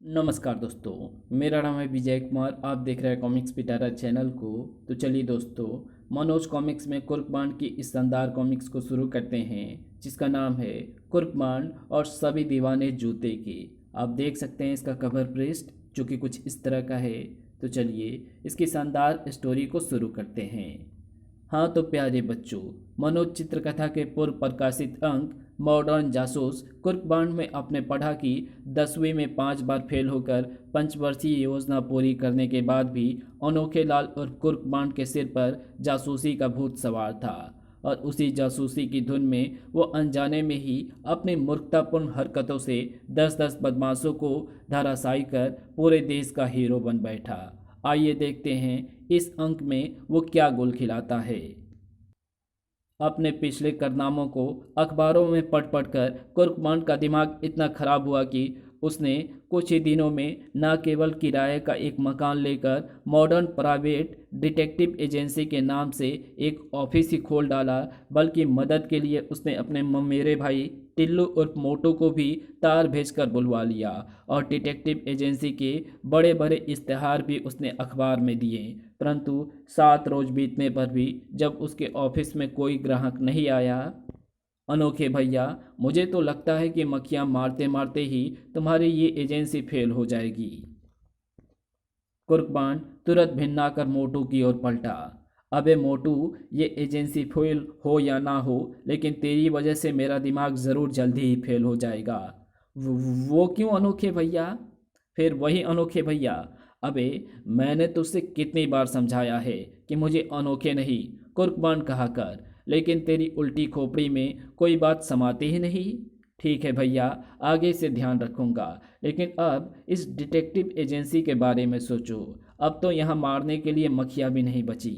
नमस्कार दोस्तों, मेरा नाम है विजय कुमार। आप देख रहे हैं कॉमिक्स पिटारा चैनल को। तो चलिए दोस्तों, मनोज कॉमिक्स में कुर्कबांड की इस शानदार कॉमिक्स को शुरू करते हैं, जिसका नाम है कुर्कबांड और सभी दीवाने जूते के। आप देख सकते हैं इसका कवर पृष्ठ, जो कि कुछ इस तरह का है। तो चलिए इसकी शानदार स्टोरी को शुरू करते हैं। हाँ तो प्यारे बच्चों, मनोज चित्रकथा के पूर्व प्रकाशित अंक मॉडर्न जासूस कुर्कबांड में आपने पढ़ा कि 10वीं में 5 बार फेल होकर पंचवर्षीय योजना पूरी करने के बाद भी अनोखे लाल और कुर्कबांड के सिर पर जासूसी का भूत सवार था। और उसी जासूसी की धुन में वो अनजाने में ही अपनी मूर्खतापूर्ण हरकतों से 10-10 बदमाशों को धराशायी कर पूरे देश का हीरो बन बैठा। आइए देखते हैं इस अंक में वो क्या गुल खिलाता है। अपने पिछले कारनामों को अखबारों में पढ़ पढ़ कर कुर्कबांड का दिमाग इतना खराब हुआ कि उसने कुछ ही दिनों में न केवल किराए का एक मकान लेकर मॉडर्न प्राइवेट डिटेक्टिव एजेंसी के नाम से एक ऑफिस ही खोल डाला, बल्कि मदद के लिए उसने अपने ममेरे भाई टिल्लू उर्फ मोटू को भी तार भेजकर बुलवा लिया। और डिटेक्टिव एजेंसी के बड़े बड़े इश्तेहार भी उसने अखबार में दिए। परंतु 7 रोज बीतने पर भी जब उसके ऑफिस में कोई ग्राहक नहीं आया, अनोखे भैया, मुझे तो लगता है कि मक्खियाँ मारते मारते ही तुम्हारी ये एजेंसी फेल हो जाएगी। कुर्कबान तुरंत भिन्नाकर मोटू की ओर पलटा। अबे मोटू, ये एजेंसी फेल हो या ना हो, लेकिन तेरी वजह से मेरा दिमाग ज़रूर जल्दी ही फेल हो जाएगा। वो क्यों अनोखे भैया? फिर वही अनोखे भैया। अबे, मैंने तुझसे कितनी बार समझाया है कि मुझे अनोखे नहीं कुर्कबान कहा कर, लेकिन तेरी उल्टी खोपड़ी में कोई बात समाती ही नहीं। ठीक है भैया, आगे से ध्यान रखूंगा, लेकिन अब इस डिटेक्टिव एजेंसी के बारे में सोचो। अब तो यहाँ मारने के लिए मक्खियाँ भी नहीं बची।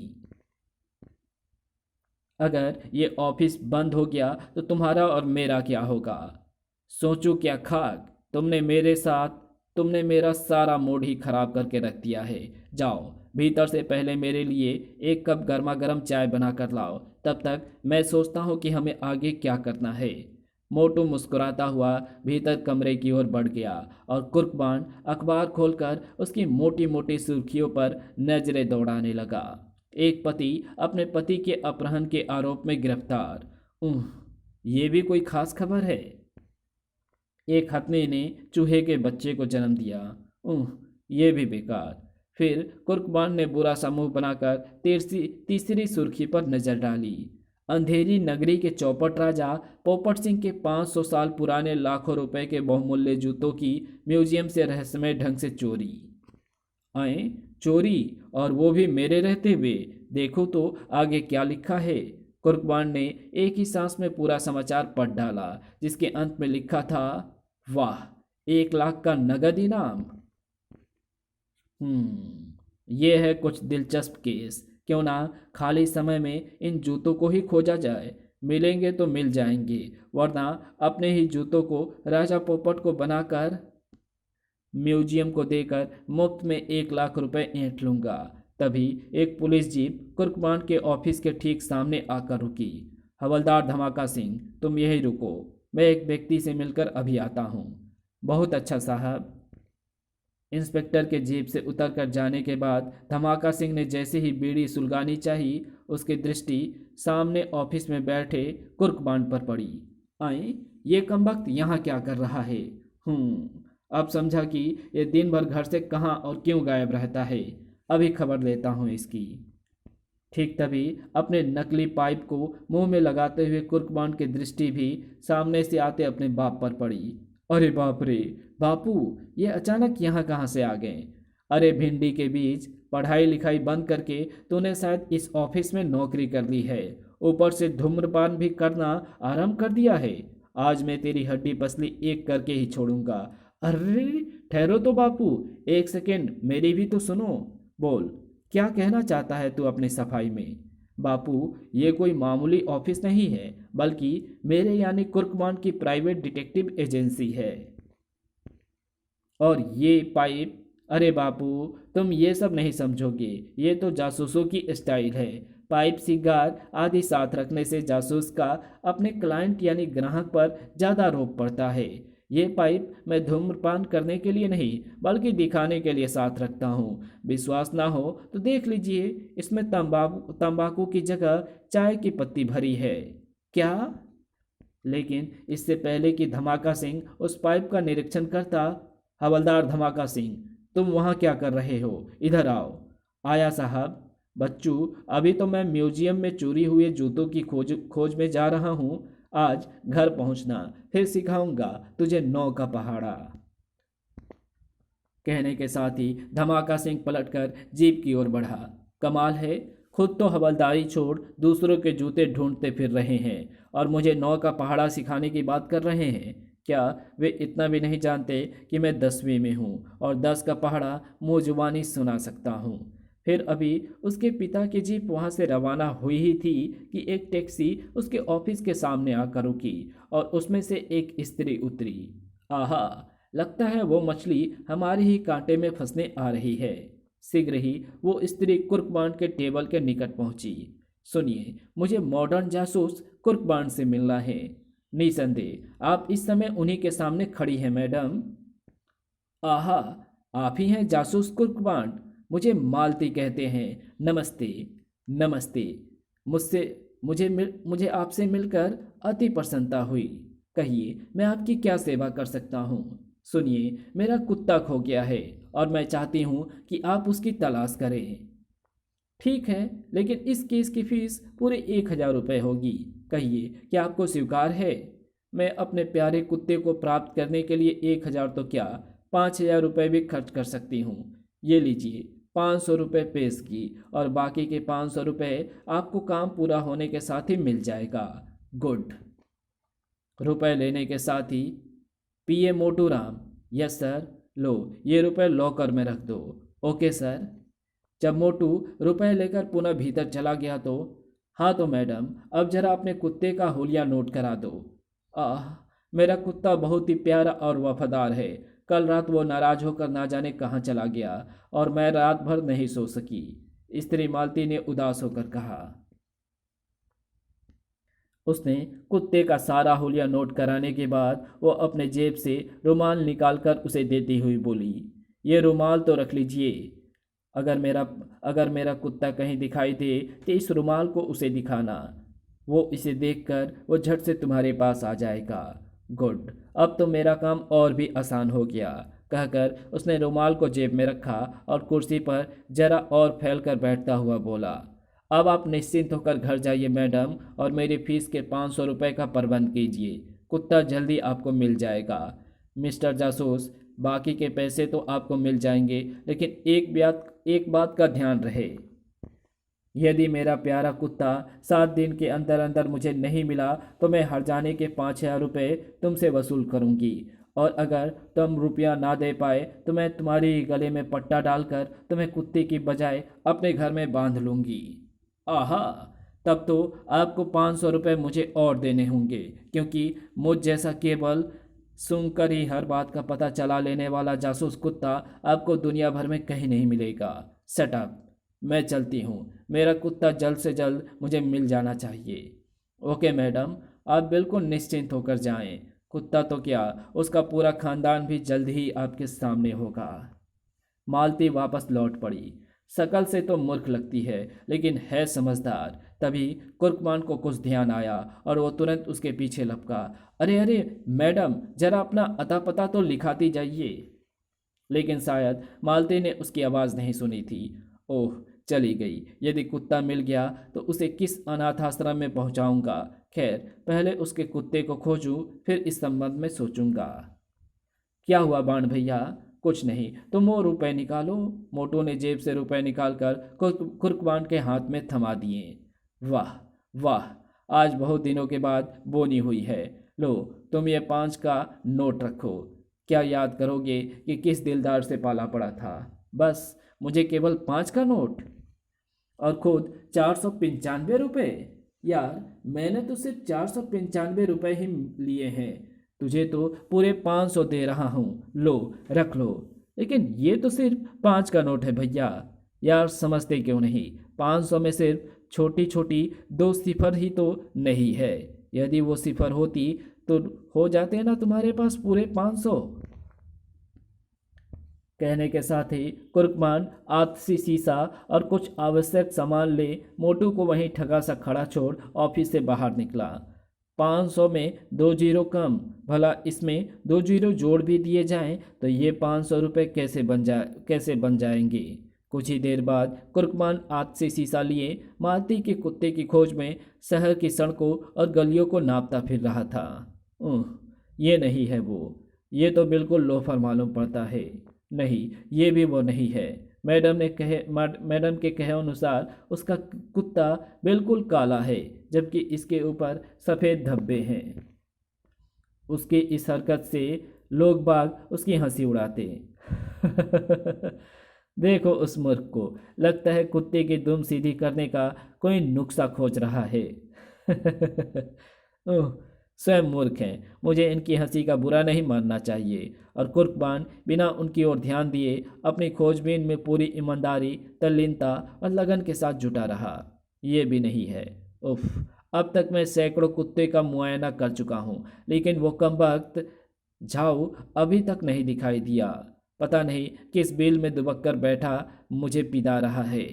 अगर ये ऑफिस बंद हो गया तो तुम्हारा और मेरा क्या होगा? सोचो क्या खाक, तुमने मेरा सारा मूड ही खराब करके रख दिया है। जाओ, भीतर से पहले मेरे लिए एक कप गर्मा गर्म चाय बना कर लाओ, तब तक मैं सोचता हूँ कि हमें आगे क्या करना है। मोटू मुस्कुराता हुआ भीतर कमरे की ओर बढ़ गया और कुर्कबान अखबार खोलकर उसकी मोटी मोटी सुर्खियों पर नजरें दौड़ाने लगा। एक पति अपने पति के अपहरण के आरोप में गिरफ्तार। उह, ये भी कोई खास खबर है। एक हथनी ने चूहे के बच्चे को जन्म दिया। उह, ये भी बेकार। फिर कुर्कबान ने बुरा सा मुंह बनाकर तीसरी सुर्खी पर नजर डाली। अंधेरी नगरी के चौपट राजा पोपट सिंह के 500 साल पुराने लाखों रुपए के बहुमूल्य जूतों की म्यूजियम से रहस्यमय ढंग से चोरी। आए, चोरी, और वो भी मेरे रहते हुए? देखो तो आगे क्या लिखा है। कुर्कबान ने एक ही सांस में पूरा समाचार पढ़ डाला, जिसके अंत में लिखा था, वाह, 1 लाख का नगद इनाम। ये है कुछ दिलचस्प केस। क्यों ना खाली समय में इन जूतों को ही खोजा जाए। मिलेंगे तो मिल जाएंगे, वरना अपने ही जूतों को राजा पोपट को बनाकर म्यूजियम को देकर मुफ्त में 1 लाख रुपए ऐंठ लूंगा। तभी एक पुलिस जीप कुर्कबान के ऑफिस के ठीक सामने आकर रुकी। हवलदार धमाका सिंह, तुम यही रुको, मैं एक व्यक्ति से मिलकर अभी आता हूँ। बहुत अच्छा साहब। इंस्पेक्टर के जीप से उतरकर जाने के बाद धमाका सिंह ने जैसे ही बीड़ी सुलगानी चाहिए, उसकी दृष्टि सामने ऑफिस में बैठे कुर्कबान पर पड़ी। आए, ये कमबख्त यहाँ क्या कर रहा है? अब समझा कि ये दिन भर घर से कहाँ और क्यों गायब रहता है। अभी खबर लेता हूँ इसकी। ठीक तभी अपने नकली पाइप को मुंह में लगाते हुए कुर्कबान की दृष्टि भी सामने से आते अपने बाप पर पड़ी। अरे बाप रे, बापू, ये अचानक यहाँ कहाँ से आ गए? अरे भिंडी के बीज, पढ़ाई लिखाई बंद करके तूने शायद इस ऑफिस में नौकरी कर ली है, ऊपर से धूम्रपान भी करना आरंभ कर दिया है। आज मैं तेरी हड्डी पसली एक करके ही छोड़ूंगा। अरे ठहरो तो बापू, एक सेकेंड मेरी भी तो सुनो। बोल, क्या कहना चाहता है तू अपनी सफाई में? बापू, ये कोई मामूली ऑफिस नहीं है, बल्कि मेरे यानी कुर्कमान की प्राइवेट डिटेक्टिव एजेंसी है। और ये पाइप, अरे बापू, तुम ये सब नहीं समझोगे, ये तो जासूसों की स्टाइल है। पाइप, सिगार आदि साथ रखने से जासूस का अपने क्लाइंट यानी ग्राहक पर ज़्यादा रोक पड़ता है। ये पाइप मैं धूम्रपान करने के लिए नहीं बल्कि दिखाने के लिए साथ रखता हूँ। विश्वास ना हो तो देख लीजिए, इसमें तंबाकू की जगह चाय की पत्ती भरी है। क्या? लेकिन इससे पहले कि धमाका सिंह उस पाइप का निरीक्षण करता, हवलदार धमाका सिंह, तुम वहाँ क्या कर रहे हो? इधर आओ। आया साहब। बच्चू, अभी तो मैं म्यूजियम में चोरी हुए जूतों की खोज में जा रहा हूँ। आज घर पहुँचना, फिर सिखाऊंगा तुझे 9 का पहाड़ा। कहने के साथ ही धमाका सिंह पलटकर जीप की ओर बढ़ा। कमाल है, खुद तो हवलदारी छोड़ दूसरों के जूते ढूंढते फिर रहे हैं और मुझे 9 का पहाड़ा सिखाने की बात कर रहे हैं। क्या वे इतना भी नहीं जानते कि मैं 10वीं में हूँ और 10 का पहाड़ा मुँह जुबानी सुना सकता हूँ? फिर अभी उसके पिता की जीप वहाँ से रवाना हुई ही थी कि एक टैक्सी उसके ऑफिस के सामने आकर रुकी और उसमें से एक स्त्री उतरी। आहा, लगता है वो मछली हमारे ही कांटे में फंसने आ रही है। शीघ्र ही वो स्त्री कुर्कबांड के टेबल के निकट पहुंची। सुनिए, मुझे मॉडर्न जासूस कुर्कबांड से मिलना है। निसंदेह आप इस समय उन्हीं के सामने खड़ी हैं मैडम। आहा, आप ही हैं जासूस कुर्कबांड। मुझे मालती कहते हैं। नमस्ते। नमस्ते। मुझसे मुझे आपसे मिलकर अति प्रसन्नता हुई। कहिए, मैं आपकी क्या सेवा कर सकता हूँ? सुनिए, मेरा कुत्ता खो गया है और मैं चाहती हूँ कि आप उसकी तलाश करें। ठीक है, लेकिन इस केस की फीस पूरे 1000 रुपये होगी। कहिए, क्या आपको स्वीकार है? मैं अपने प्यारे कुत्ते को प्राप्त करने के लिए 1000 तो क्या, 5000 रुपये भी खर्च कर सकती हूँ। ये लीजिए 500 रुपये पेश की और बाकी के 500 रुपये आपको काम पूरा होने के साथ ही मिल जाएगा। गुड। रुपए लेने के साथ ही, PA Motu Ram. Yes sir. लो, ये रुपए लॉकर में रख दो। Okay sir. जब मोटू रुपए लेकर पुनः भीतर चला गया तो, हाँ तो मैडम, अब जरा अपने कुत्ते का हुलिया नोट करा दो। आह, मेरा कुत्ता बहुत ही प्यारा और वफादार है। कल रात वो नाराज होकर ना जाने कहाँ चला गया और मैं रात भर नहीं सो सकी। स्त्री मालती ने उदास होकर कहा। उसने कुत्ते का सारा हुलिया नोट कराने के बाद वो अपने जेब से रुमाल निकालकर उसे देती हुई बोली, ये रुमाल तो रख लीजिए। अगर मेरा कुत्ता कहीं दिखाई दे तो इस रुमाल को उसे दिखाना। वो इसे देखकर वो झट से तुम्हारे पास आ जाएगा। गुड, अब तो मेरा काम और भी आसान हो गया। कहकर उसने रुमाल को जेब में रखा और कुर्सी पर जरा और फैलकर बैठता हुआ बोला, अब आप निश्चिंत होकर घर जाइए मैडम और मेरी फीस के 500 रुपये का प्रबंध कीजिए। कुत्ता जल्दी आपको मिल जाएगा। मिस्टर जासूस, बाकी के पैसे तो आपको मिल जाएंगे, लेकिन एक बात का ध्यान रहे। यदि मेरा प्यारा कुत्ता 7 दिन के अंदर अंदर मुझे नहीं मिला तो मैं हर्जाने के 5000 रुपये तुमसे वसूल करूंगी और अगर तुम रुपया ना दे पाए तो मैं तुम्हारी गले में पट्टा डालकर तुम्हें कुत्ते की बजाय अपने घर में बांध लूँगी। आहा, तब तो आपको 500 रुपये मुझे और देने होंगे, क्योंकि मुझ जैसा केवल सुनकर ही हर बात का पता चला लेने वाला जासूस कुत्ता आपको दुनिया भर में कहीं नहीं मिलेगा। Set up. मैं चलती हूँ। मेरा कुत्ता जल्द से जल्द मुझे मिल जाना चाहिए। ओके मैडम, आप बिल्कुल निश्चिंत होकर जाएं। कुत्ता तो क्या, उसका पूरा खानदान भी जल्द ही आपके सामने होगा। मालती वापस लौट पड़ी। शकल से तो मूर्ख लगती है, लेकिन है समझदार। तभी कुर्कमान को कुछ ध्यान आया और वो तुरंत उसके पीछे लपका। अरे अरे मैडम, जरा अपना अता पता तो लिखाती जाइए। लेकिन शायद मालती ने उसकी आवाज़ नहीं सुनी थी। ओह, चली गई। यदि कुत्ता मिल गया तो उसे किस अनाथ आश्रम में पहुंचाऊंगा। खैर, पहले उसके कुत्ते को खोजूं, फिर इस संबंध में सोचूंगा। क्या हुआ बाण भैया? कुछ नहीं, तुम वो रुपए निकालो। मोटू ने जेब से रुपए निकालकर कुर्कबान के हाथ में थमा दिए। वाह वाह, आज बहुत दिनों के बाद बोनी हुई है। लो, तुम ये 5 का नोट रखो। क्या याद करोगे कि किस दिलदार से पाला पड़ा था? बस मुझे केवल 5 का नोट और खुद 495 रुपये। यार, मैंने तो सिर्फ 495 रुपये ही लिए हैं। तुझे तो पूरे 500 दे रहा हूँ। लो, रख लो। लेकिन ये तो सिर्फ 5 का नोट है भैया। यार, समझते क्यों नहीं? 500 में सिर्फ छोटी छोटी 2 सिफर ही तो नहीं है। यदि वो सिफर होती तो हो जाते ना तुम्हारे पास पूरे 500। कहने के साथ ही कुर्कमान आतसी सीसा और कुछ आवश्यक सामान ले मोटू को वहीं ठगा सा खड़ा छोड़ ऑफिस से बाहर निकला। 500 में 2 जीरो कम, भला इसमें 2 जीरो जोड़ भी दिए जाएं तो ये 500 रुपये कैसे बन जाएंगे। कुछ ही देर बाद कुर्कमान आतसी सीसा लिए मालती के कुत्ते की खोज में शहर की सड़कों और गलियों को नापता फिर रहा था। ये नहीं है वो, ये तो बिल्कुल लोफर मालूम पड़ता है। नहीं, ये भी वो नहीं है। मैडम के कहे अनुसार उसका कुत्ता बिल्कुल काला है, जबकि इसके ऊपर सफ़ेद धब्बे हैं। उसकी इस हरकत से लोग बाग उसकी हंसी उड़ाते। देखो उस मूर्ख को, लगता है कुत्ते की दुम सीधी करने का कोई नुस्खा खोज रहा है। ओह, स्वयं मूर्ख हैं, मुझे इनकी हंसी का बुरा नहीं मानना चाहिए। और कुर्कबान बिना उनकी ओर ध्यान दिए अपनी खोजबीन में पूरी ईमानदारी, तल्लीनता और लगन के साथ जुटा रहा। ये भी नहीं है। उफ, अब तक मैं सैकड़ों कुत्ते का मुआयना कर चुका हूँ, लेकिन वो कमबख्त झाऊ अभी तक नहीं दिखाई दिया। पता नहीं किस बिल में दुबक कर बैठा मुझे पिदा रहा है।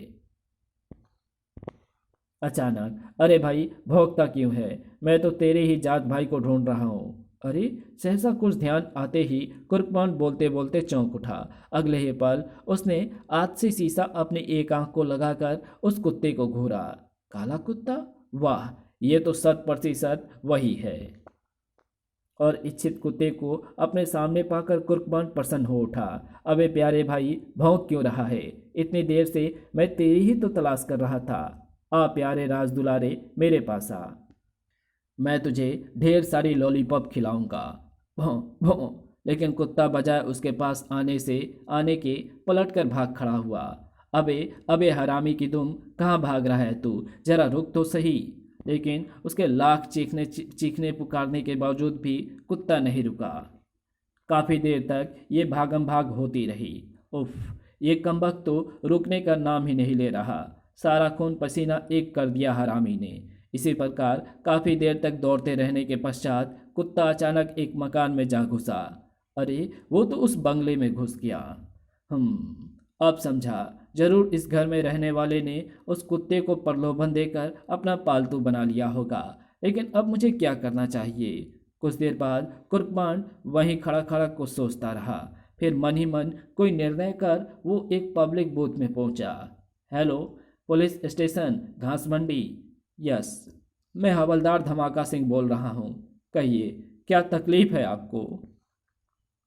अचानक, अरे भाई भौंकता क्यों है? मैं तो तेरे ही जात भाई को ढूंढ रहा हूँ। अरे, सहसा कुछ ध्यान आते ही कुर्कमान बोलते बोलते चौंक उठा। अगले ही पल उसने आग से शीशा अपनी एक आंख को लगाकर उस कुत्ते को घूरा। काला कुत्ता? वाह, ये तो 100% वही है। और इच्छित कुत्ते को अपने सामने पाकर कुर्कमान प्रसन्न हो उठा। अबे प्यारे भाई, भौंक क्यों रहा है? इतनी देर से मैं तेरी ही तो तलाश कर रहा था। आ प्यारे राज दुलारे, मेरे पास आ। मैं तुझे ढेर सारी लॉलीपॉप खिलाऊंगा। भौं भौं। लेकिन कुत्ता बजाय उसके पास आने के पलट कर भाग खड़ा हुआ। अबे अबे हरामी की दुम, कहाँ भाग रहा है तू? जरा रुक तो सही। लेकिन उसके लाख चीखने पुकारने के बावजूद भी कुत्ता नहीं रुका। काफ़ी देर तक ये भागम भाग होती रही। उफ, ये कमबख्त तो रुकने का नाम ही नहीं ले रहा। सारा खून पसीना एक कर दिया हरामी ने। इसी प्रकार काफ़ी देर तक दौड़ते रहने के पश्चात कुत्ता अचानक एक मकान में जा घुसा। अरे, वो तो उस बंगले में घुस गया। अब समझा, जरूर इस घर में रहने वाले ने उस कुत्ते को प्रलोभन देकर अपना पालतू बना लिया होगा। लेकिन अब मुझे क्या करना चाहिए? कुछ देर बाद कुर्कमान वहीं खड़ा खड़ा कुछ सोचता रहा। फिर मन ही मन कोई निर्णय कर वो एक पब्लिक बूथ में पहुंचा। हेलो, पुलिस स्टेशन घास मंडी। यस, मैं हवलदार धमाका सिंह बोल रहा हूँ। कहिए, क्या तकलीफ है आपको?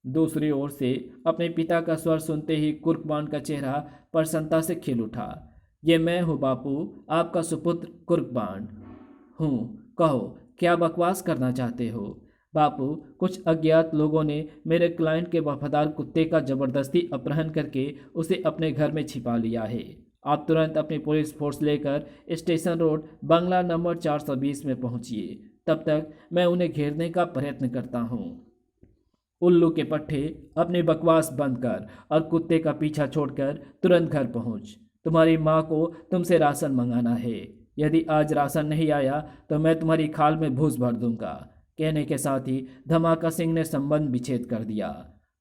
दूसरी ओर से अपने पिता का स्वर सुनते ही कुर्कमान का चेहरा प्रसन्नता से खिल उठा। ये मैं हूँ बापू, आपका सुपुत्र कुर्कमान हूँ। कहो, क्या बकवास करना चाहते हो? बापू, कुछ अज्ञात लोगों ने मेरे क्लाइंट के वफादार कुत्ते का जबरदस्ती अपहरण करके उसे अपने घर में छिपा लिया है। आप तुरंत अपनी पुलिस फोर्स लेकर स्टेशन रोड बंगला नंबर 420 में पहुंचिए। तब तक मैं उन्हें घेरने का प्रयत्न करता हूं। उल्लू के पट्टे, अपनी बकवास बंद कर और कुत्ते का पीछा छोड़कर तुरंत घर पहुंच। तुम्हारी माँ को तुमसे राशन मंगाना है। यदि आज राशन नहीं आया तो मैं तुम्हारी खाल में भूस भर दूंगा। कहने के साथ ही धमाका सिंह ने संबंध विच्छेद कर दिया।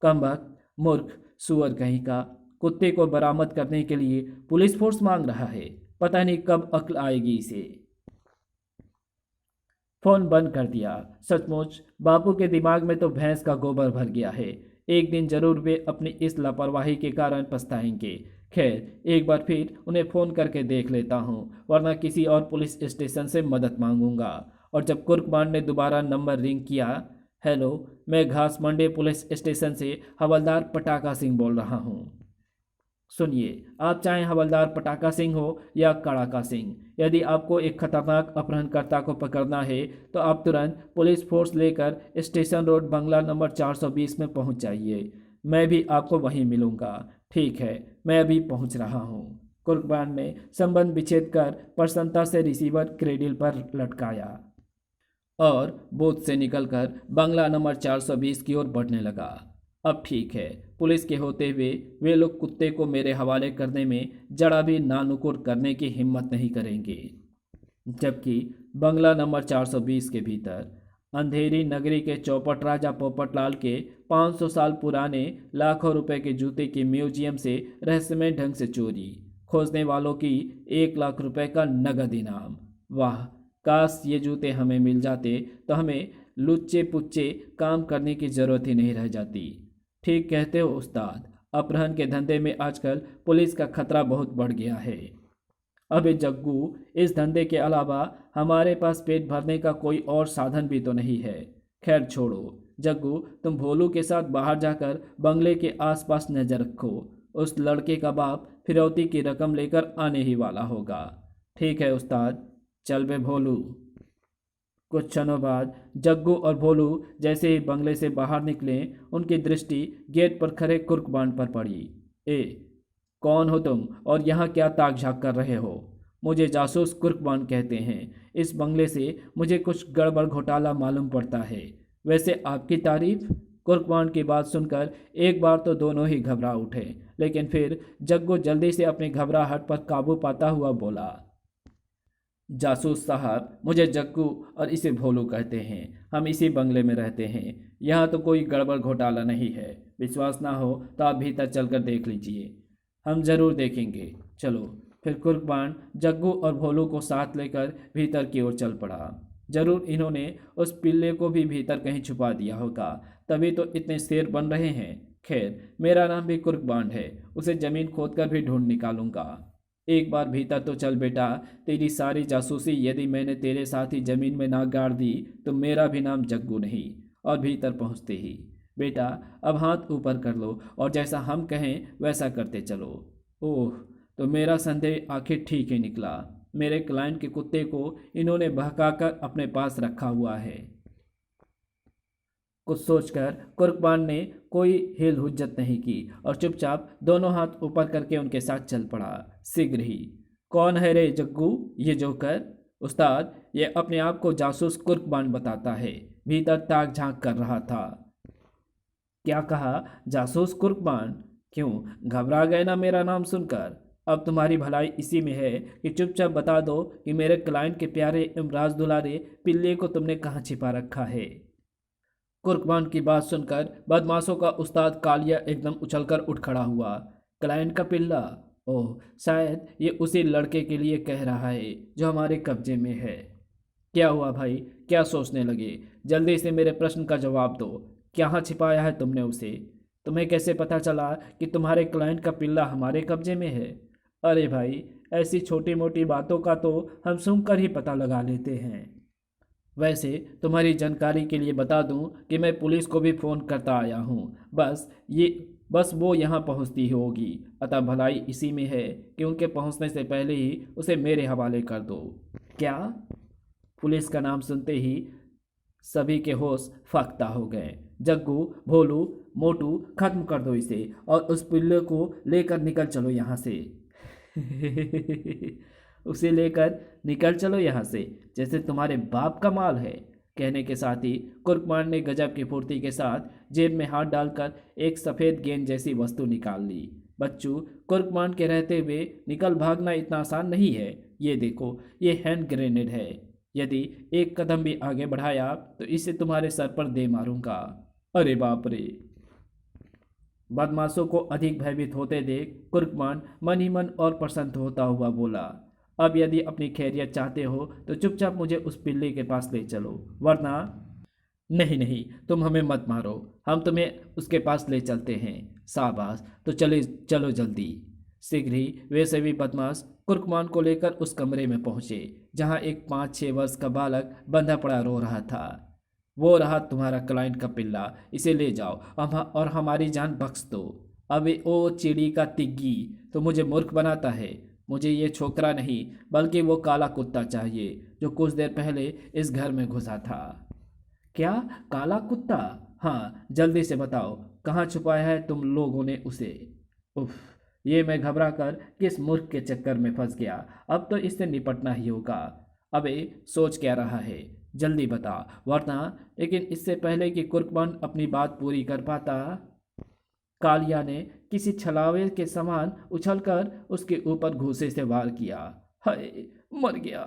कमबख्त, मूर्ख, सुअर कहीं का, कुत्ते को बरामद करने के लिए पुलिस फोर्स मांग रहा है। पता नहीं कब अक्ल आएगी इसे। फोन बंद कर दिया। सचमुच बापू के दिमाग में तो भैंस का गोबर भर गया है। एक दिन जरूर वे अपनी इस लापरवाही के कारण पछताएंगे। खैर, एक बार फिर उन्हें फ़ोन करके देख लेता हूँ, वरना किसी और पुलिस स्टेशन से मदद मांगूंगा। और जब कुर्कमान ने दोबारा नंबर रिंग किया, हेलो, मैं घास मंडी पुलिस स्टेशन से हवलदार पटाका सिंह बोल रहा हूँ। सुनिए, आप चाहे हवलदार पटाका सिंह हो या कड़ाका सिंह, यदि आपको एक खतरनाक अपहरणकर्ता को पकड़ना है तो आप तुरंत पुलिस फोर्स लेकर स्टेशन रोड बंगला नंबर 420 में पहुंच जाइए। मैं भी आपको वहीं मिलूंगा। ठीक है, मैं अभी पहुंच रहा हूं। कुर्कबान ने संबंध विच्छेद कर प्रसन्नता से रिसीवर क्रेडिल पर लटकाया और बूथ से निकलकर बंगला नंबर 420 की ओर बढ़ने लगा। अब ठीक है, पुलिस के होते हुए वे लोग कुत्ते को मेरे हवाले करने में जरा भी नानुकुर करने की हिम्मत नहीं करेंगे। जबकि बंगला नंबर 420 के भीतर अंधेरी नगरी के चौपट राजा पोपटलाल के 500 साल पुराने लाखों रुपए के जूते की म्यूजियम से रहस्यमय ढंग से चोरी, खोजने वालों की 1 लाख रुपए का नगद इनाम। वाह, काश ये जूते हमें मिल जाते तो हमें लुच्चे पुच्चे काम करने की जरूरत ही नहीं रह जाती। ठीक कहते हो उस्ताद, अपहरण के धंधे में आजकल पुलिस का खतरा बहुत बढ़ गया है। अबे जग्गू, इस धंधे के अलावा हमारे पास पेट भरने का कोई और साधन भी तो नहीं है। खैर छोड़ो जग्गू, तुम भोलू के साथ बाहर जाकर बंगले के आसपास नजर रखो। उस लड़के का बाप फिरौती की रकम लेकर आने ही वाला होगा। ठीक है उस्ताद, चल बे भोलू। कुछ क्षणों बाद जग्गू और भोलू जैसे ही बंगले से बाहर निकले, उनकी दृष्टि गेट पर खड़े कुर्कबान पर पड़ी। ए, कौन हो तुम और यहाँ क्या ताक झाँक कर रहे हो? मुझे जासूस कुर्कबान कहते हैं। इस बंगले से मुझे कुछ गड़बड़ घोटाला मालूम पड़ता है। वैसे आपकी तारीफ। कुर्कबान की बात सुनकर एक बार तो दोनों ही घबरा उठे, लेकिन फिर जग्गू जल्दी से अपनी घबराहट पर काबू पाता हुआ बोला, जासूस साहब, मुझे जग्गू और इसे भोलू कहते हैं। हम इसी बंगले में रहते हैं। यहाँ तो कोई गड़बड़ घोटाला नहीं है। विश्वास ना हो तो आप भीतर चलकर देख लीजिए। हम ज़रूर देखेंगे। चलो। फिर कुर्कबान जग्गू और भोलू को साथ लेकर भीतर की ओर चल पड़ा। जरूर इन्होंने उस पिल्ले को भी भीतर कहीं छुपा दिया होगा, तभी तो इतने शेर बन रहे हैं। खैर, मेरा नाम भी कुर्कबान है, उसे ज़मीन खोदकर भी ढूंढ निकालूंगा। एक बार भीतर तो चल बेटा। तेरी सारी जासूसी यदि मैंने तेरे साथ ही जमीन में ना गाड़ दी तो मेरा भी नाम जग्गू नहीं। और भीतर पहुंचते ही, बेटा अब हाथ ऊपर कर लो और जैसा हम कहें वैसा करते चलो। ओह, तो मेरा संदेह आखिर ठीक ही निकला। मेरे क्लाइंट के कुत्ते को इन्होंने बहकाकर अपने पास रखा हुआ है। कुछ सोचकर कुर्कबान ने कोई हिल हुज्जत नहीं की और चुपचाप दोनों हाथ ऊपर करके उनके साथ चल पड़ा। शीघ्र ही, कौन है रे जग्गू ये जोकर? उस्ताद, ये अपने आप को जासूस कुर्कबान बताता है। भीतर ताक झांक कर रहा था। क्या कहा? जासूस कुर्कबान? क्यों घबरा गए ना मेरा नाम सुनकर? अब तुम्हारी भलाई इसी में है कि चुपचाप बता दो कि मेरे क्लाइंट के प्यारे इमराज दुलारे पिल्ले को तुमने कहाँ छिपा रखा है। कुर्कबान की बात सुनकर बदमाशों का उस्ताद कालिया एकदम उछलकर उठ खड़ा हुआ। क्लाइंट का पिल्ला? ओह, शायद ये उसी लड़के के लिए कह रहा है जो हमारे कब्जे में है। क्या हुआ भाई, क्या सोचने लगे? जल्दी से मेरे प्रश्न का जवाब दो। कहाँ छिपाया है तुमने उसे? तुम्हें कैसे पता चला कि तुम्हारे क्लाइंट का पिल्ला हमारे कब्जे में है? अरे भाई, ऐसी छोटी मोटी बातों का तो हम सुनकर ही पता लगा लेते हैं। वैसे तुम्हारी जानकारी के लिए बता दूं कि मैं पुलिस को भी फ़ोन करता आया हूं। बस वो यहाँ पहुँचती होगी, अतः भलाई इसी में है कि उनके पहुँचने से पहले ही उसे मेरे हवाले कर दो। क्या? पुलिस का नाम सुनते ही सभी के होश फाख्ता हो गए। जग्गू, भोलू, मोटू, खत्म कर दो इसे और उस पिल्ले को लेकर निकल चलो यहाँ से। उसे लेकर निकल चलो यहाँ से जैसे तुम्हारे बाप का माल है। कहने के साथ ही कुर्कबान ने गजब की फुर्ती के साथ जेब में हाथ डालकर एक सफ़ेद गेंद जैसी वस्तु निकाल ली। बच्चू, कुर्कबान के रहते हुए निकल भागना इतना आसान नहीं है। ये देखो, ये हैंड ग्रेनेड है। यदि एक कदम भी आगे बढ़ाया तो इसे तुम्हारे सर पर दे मारूंगा। अरे बाप रे! बदमाशों को अधिक भयभीत होते देख कुर्कबान मन ही मन और प्रसन्न होता हुआ बोला, अब यदि अपनी खैरियत चाहते हो तो चुपचाप मुझे उस पिल्ले के पास ले चलो, वरना नहीं नहीं, तुम हमें मत मारो, हम तुम्हें उसके पास ले चलते हैं। शाबाश, तो चले चलो जल्दी। शीघ्र ही वे सभी बदमाश कुर्कमान को लेकर उस कमरे में पहुंचे जहां एक 5-6 वर्ष का बालक बंधा पड़ा रो रहा था। वो रहा तुम्हारा क्लाइंट का पिल्ला, इसे ले जाओ और हमारी जान बख्श दो। अबे ओ चिड़ी का तिग्गी, तो मुझे मूर्ख बनाता है। मुझे ये छोकरा नहीं बल्कि वो काला कुत्ता चाहिए जो कुछ देर पहले इस घर में घुसा था। क्या? काला कुत्ता? हाँ, जल्दी से बताओ कहाँ छुपाया है तुम लोगों ने उसे। उफ, ये मैं घबरा कर किस मूर्ख के चक्कर में फंस गया। अब तो इससे निपटना ही होगा। अबे सोच क्या रहा है, जल्दी बता, वरना। लेकिन इससे पहले कि कुर्कमान अपनी बात पूरी कर पाता, कालिया ने किसी छलावे के समान उछलकर उसके ऊपर घूंसे से वार किया। हाय, मर गया।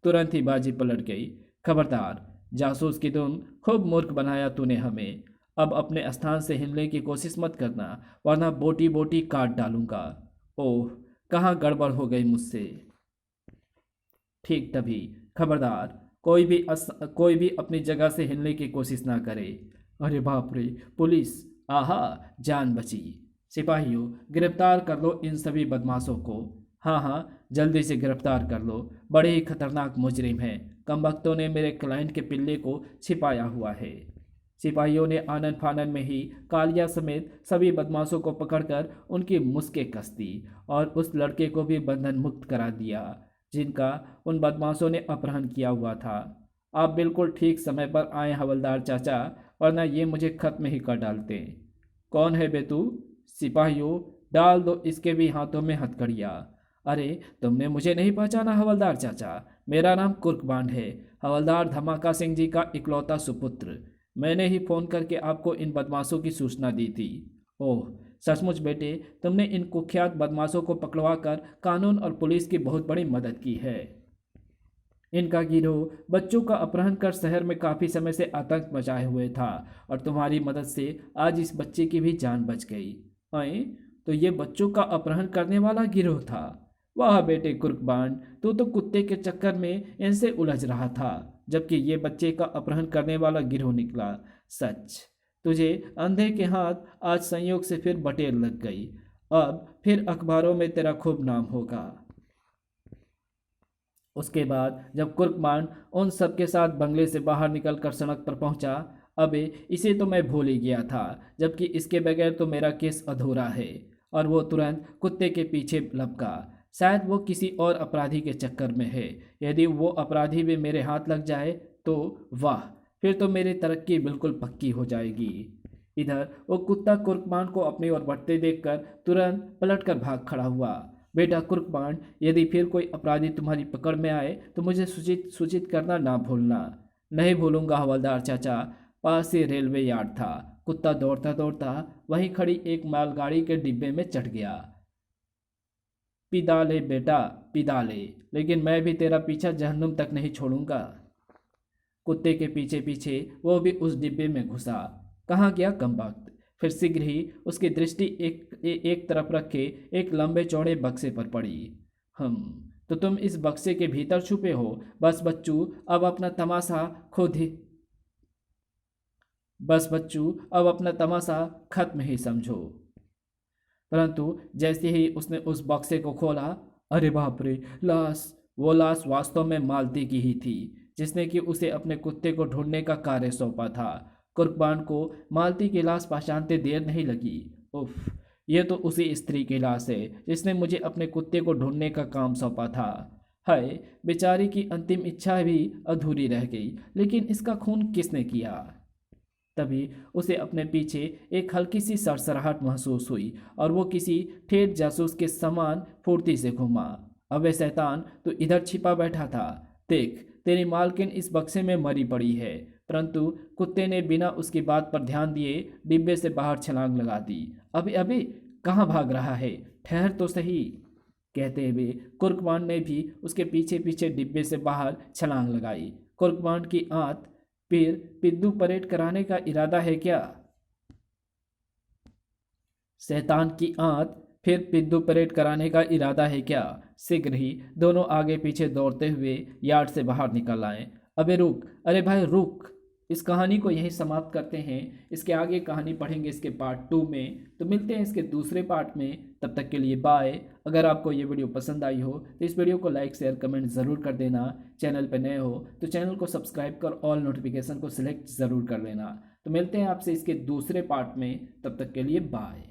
तुरंत ही बाजी पलट गई। खबरदार, जासूस की धुन खूब मूर्ख बनाया तूने हमें। अब अपने स्थान से हिलने की कोशिश मत करना, वरना बोटी बोटी काट डालूंगा। ओह, कहाँ गड़बड़ हो गई मुझसे। ठीक तभी, खबरदार, कोई भी अपनी जगह से हिलने की कोशिश ना करे। अरे बाप रे, पुलिस! आहा, जान बची। सिपाहियों, गिरफ्तार कर लो इन सभी बदमाशों को। हाँ हाँ, जल्दी से गिरफ्तार कर लो, बड़े ही खतरनाक मुजरिम हैं। कमबख्तों ने मेरे क्लाइंट के पिल्ले को छिपाया हुआ है। सिपाहियों ने आनन फानन में ही कालिया समेत सभी बदमाशों को पकड़कर उनकी मुश्कें कस दी और उस लड़के को भी बंधन मुक्त करा दिया जिनका उन बदमाशों ने अपहरण किया हुआ था। आप बिल्कुल ठीक समय पर आए हवलदार चाचा, वरना ये मुझे खत्म ही कर डालते। कौन है बे तू? सिपाहियों, डाल दो इसके भी हाथों में हथकड़ियाँ। अरे, तुमने मुझे नहीं पहचाना हवलदार चाचा? मेरा नाम कुर्कबांड है, हवलदार धमाका सिंह जी का इकलौता सुपुत्र। मैंने ही फोन करके आपको इन बदमाशों की सूचना दी थी। ओह, सचमुच बेटे, तुमने इन कुख्यात बदमाशों को पकड़वाकर कानून और पुलिस की बहुत बड़ी मदद की है। इनका गिरोह बच्चों का अपहरण कर शहर में काफ़ी समय से आतंक मचाए हुए था और तुम्हारी मदद से आज इस बच्चे की भी जान बच गई। अरे, तो ये बच्चों का अपहरण करने वाला गिरोह था? वाह बेटे कुर्कबान, तू तो कुत्ते के चक्कर में इनसे उलझ रहा था, जबकि ये बच्चे का अपहरण करने वाला गिरोह निकला। सच, तुझे अंधे के हाथ आज संयोग से फिर बटेर लग गई। अब फिर अखबारों में तेरा खूब नाम होगा। उसके बाद जब कुर्कमान उन सबके साथ बंगले से बाहर निकलकर सड़क पर पहुंचा, अबे इसे तो मैं भूल ही गया था, जबकि इसके बगैर तो मेरा केस अधूरा है। और वो तुरंत कुत्ते के पीछे लपका। शायद वो किसी और अपराधी के चक्कर में है। यदि वो अपराधी भी मेरे हाथ लग जाए तो वाह, फिर तो मेरी तरक्की बिल्कुल पक्की हो जाएगी। इधर वो कुत्ता कुर्कमान को अपनी ओर बढ़ते देखकर तुरंत पलटकर भाग खड़ा हुआ। बेटा कुर्कमान, यदि फिर कोई अपराधी तुम्हारी पकड़ में आए तो मुझे सूचित सूचित करना ना भूलना। नहीं भूलूंगा हवलदार चाचा। पास ही रेलवे यार्ड था। कुत्ता दौड़ता दौड़ता वहीं खड़ी एक मालगाड़ी के डिब्बे में चढ़ गया। पिदा ले बेटा, पिदा ले, लेकिन मैं भी तेरा पीछा जहन्नुम तक नहीं छोड़ूंगा। कुत्ते के पीछे पीछे वो भी उस डिब्बे में घुसा। कहाँ गया कमबख्त? फिर शीघ्र ही उसकी दृष्टि एक तरफ रखे एक लंबे चौड़े बक्से पर पड़ी। तो तुम इस बक्से के भीतर छुपे हो? बस बच्चू, अब अपना तमाशा खुद ही बस बच्चू, अब अपना तमाशा खत्म ही समझो। परंतु जैसे ही उसने उस बक्से को खोला, अरे बाप रे, लाश! वो लाश वास्तव में मालती की ही थी, जिसने कि उसे अपने कुत्ते को ढूंढने का कार्य सौंपा था। कुर्बान को मालती की लाश पहचानते देर नहीं लगी। उफ, ये तो उसी स्त्री की लाश है जिसने मुझे अपने कुत्ते को ढूंढने का काम सौंपा था। हाय, बेचारी की अंतिम इच्छा भी अधूरी रह गई, लेकिन इसका खून किसने किया? तभी उसे अपने पीछे एक हल्की सी सरसराहट महसूस हुई और वो किसी ठेठ जासूस के समान फुर्ती से घूमा। अबे शैतान, तू इधर छिपा बैठा था। देख, तेरी मालकिन इस बक्से में मरी पड़ी है। परंतु कुत्ते ने बिना उसकी बात पर ध्यान दिए डिब्बे से बाहर छलांग लगा दी। अबे अबे, कहाँ भाग रहा है? ठहर तो सही। कहते हुए कुर्कमान ने भी उसके पीछे पीछे डिब्बे से बाहर छलांग लगाई। कुर्कमान की आंत फिर पिद्दू परेड कराने का इरादा है क्या? शैतान की आंत फिर पिद्दू परेड कराने का इरादा है क्या? शीघ्र ही दोनों आगे पीछे दौड़ते हुए यार्ड से बाहर निकल आए। अबे रुक, अरे भाई रुक। इस कहानी को यहीं समाप्त करते हैं। इसके आगे कहानी पढ़ेंगे इसके पार्ट 2 में। तो मिलते हैं इसके दूसरे पार्ट में। तब तक के लिए बाय। अगर आपको ये वीडियो पसंद आई हो तो इस वीडियो को लाइक शेयर कमेंट ज़रूर कर देना। चैनल पर नए हो तो चैनल को सब्सक्राइब कर ऑल नोटिफिकेशन को सिलेक्ट ज़रूर कर लेना। तो मिलते हैं आपसे इसके दूसरे पार्ट में। तब तक के लिए बाय।